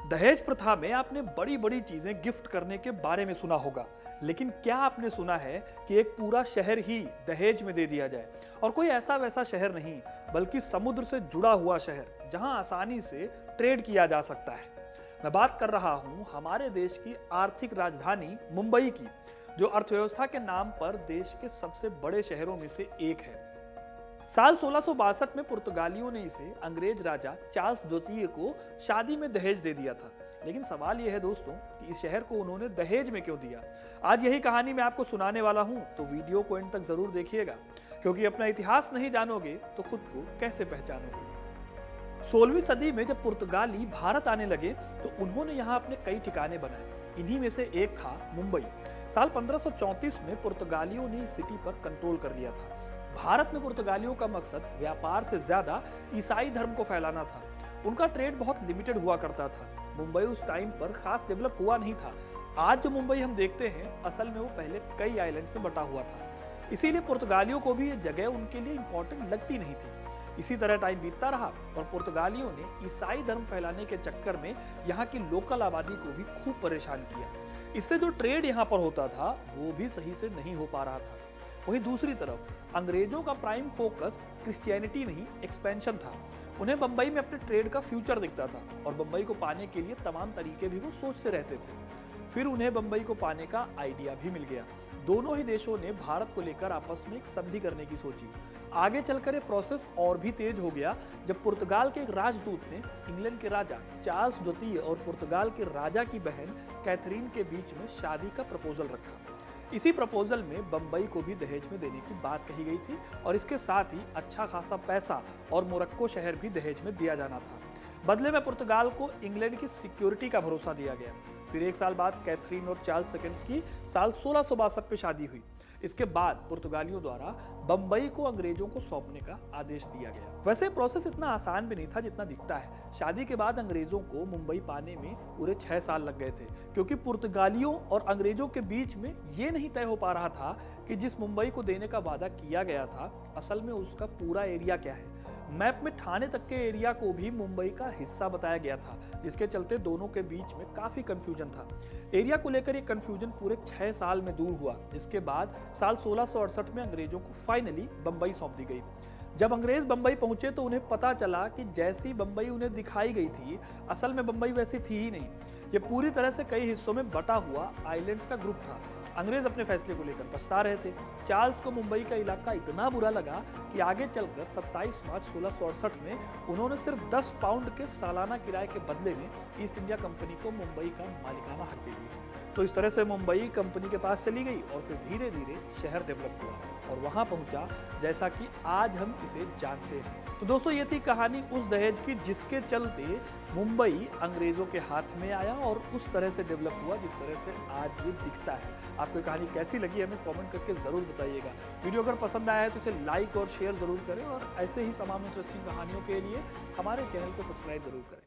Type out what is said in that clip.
दहेज प्रथा में आपने बड़ी बड़ी चीजें गिफ्ट करने के बारे में सुना होगा, लेकिन क्या आपने सुना है कि एक पूरा शहर ही दहेज में दे दिया जाए? और कोई ऐसा वैसा शहर नहीं, बल्कि समुद्र से जुड़ा हुआ शहर जहां आसानी से ट्रेड किया जा सकता है। मैं बात कर रहा हूं हमारे देश की आर्थिक राजधानी मुंबई की, जो अर्थव्यवस्था के नाम पर देश के सबसे बड़े शहरों में से एक है। साल 1662 में पुर्तगालियों ने इसे अंग्रेज राजा चार्ल्स द्वितीय को शादी में दहेज दे दिया था। लेकिन सवाल यह है दोस्तों कि इस शहर को उन्होंने दहेज में क्यों दिया? आज यही कहानी मैं आपको सुनाने वाला हूं, तो वीडियो को एंड तक जरूर देखिएगा, क्योंकि अपना इतिहास नहीं जानोगे तो खुद को कैसे पहचानोगे। 16वीं सदी में जब पुर्तगाली भारत आने लगे तो उन्होंने यहाँ अपने कई ठिकाने बनाए। इन्हीं में से एक था मुंबई। साल 1534 में पुर्तगालियों ने इस सिटी पर कंट्रोल कर लिया था। भारत में पुर्तगालियों का मकसद व्यापार से ज्यादा ईसाई धर्म को फैलाना था। उनका ट्रेड बहुत लिमिटेड हुआ करता था। मुंबई उस टाइम पर खास डेवलप हुआ नहीं था। आज जो मुंबई हम देखते हैं, असल में वो पहले कई आइलैंड्स में बटा हुआ था। इसीलिए पुर्तगालियों को भी ये जगह उनके लिए इंपॉर्टेंट लगती नहीं थी। इसी तरह टाइम बीतता रहा और पुर्तगालियों ने ईसाई धर्म फैलाने के चक्कर में यहाँ की लोकल आबादी को भी खूब परेशान किया। इससे जो ट्रेड यहाँ पर होता था वो भी सही से नहीं हो पा रहा था। वहीं दूसरी तरफ अंग्रेजों का प्राइम फोकस क्रिश्चियनिटी नहीं, एक्सपेंशन था। उन्हें बंबई में अपने ट्रेड का फ्यूचर दिखता था और बंबई को पाने के लिए तमाम तरीके भी वो सोचते रहते थे। फिर उन्हें बंबई को पाने का आइडिया भी मिल गया। दोनों ही देशों ने भारत को लेकर आपस में एक संधि करने की सोची। आगे चलकर ये प्रोसेस और भी तेज हो गया जब पुर्तगाल के एक राजदूत ने इंग्लैंड के राजा चार्ल्स द्वितीय और पुर्तगाल के राजा की बहन कैथरीन के बीच में शादी का प्रपोजल रखा। इसी प्रपोजल में बंबई को भी दहेज में देने की बात कही गई थी और इसके साथ ही अच्छा खासा पैसा और मोरक्को शहर भी दहेज में दिया जाना था। बदले में पुर्तगाल को इंग्लैंड की सिक्योरिटी का भरोसा दिया गया। फिर एक साल बाद कैथरीन और चार्ल्स सेकंड की साल 1662 में शादी हुई। इसके बाद पुर्तगालियों द्वारा बंबई को अंग्रेजों को सौंपने का आदेश दिया गया। वैसे प्रोसेस इतना आसान भी नहीं था जितना दिखता है। शादी के बाद अंग्रेजों को मुंबई पाने में पूरे 6 साल लग गए थे, क्योंकि पुर्तगालियों और अंग्रेजों के बीच में ये नहीं तय हो पा रहा था कि जिस मुंबई को देने का वादा किया गया था, असल में उसका पूरा एरिया क्या है। मैप में ठाणे तक के एरिया को भी मुंबई का हिस्सा बताया गया था, जिसके चलते दोनों के बीच में काफी कंफ्यूजन था। एरिया को लेकर ये कंफ्यूजन पूरे 6 साल में दूर हुआ, जिसके बाद साल 1668 में अंग्रेजों को फाइनली बंबई सौंप दी गई। जब अंग्रेज बंबई पहुंचे तो उन्हें पता चला कि जैसी बंबई उन्हें दिखाई गई थी, असल में बंबई वैसी थी ही नहीं। ये पूरी तरह से कई हिस्सों में बटा हुआ आइलैंड्स का ग्रुप था। अंग्रेज अपने फैसले को लेकर पछता रहे थे। चार्ल्स को मुंबई का इलाका इतना बुरा लगा कि आगे चलकर 27 मार्च 1668 में उन्होंने सिर्फ 10 पाउंड के सालाना किराए के बदले में ईस्ट इंडिया कंपनी को मुंबई का मालिकाना हक दे दिया। तो इस तरह से मुंबई कंपनी के पास चली गई और फिर धीरे धीरे शहर डेवलप हुआ और वहां पहुंचा जैसा कि आज हम इसे जानते हैं। तो दोस्तों, ये थी कहानी उस दहेज की जिसके चलते मुंबई अंग्रेजों के हाथ में आया और उस तरह से डेवलप हुआ जिस तरह से आज ये दिखता है। आपको कहानी कैसी लगी हमें कमेंट करके जरूर बताइएगा। वीडियो अगर पसंद आया है तो इसे लाइक और शेयर जरूर करें और ऐसे ही तमाम इंटरेस्टिंग कहानियों के लिए हमारे चैनल को सब्सक्राइब जरूर करें।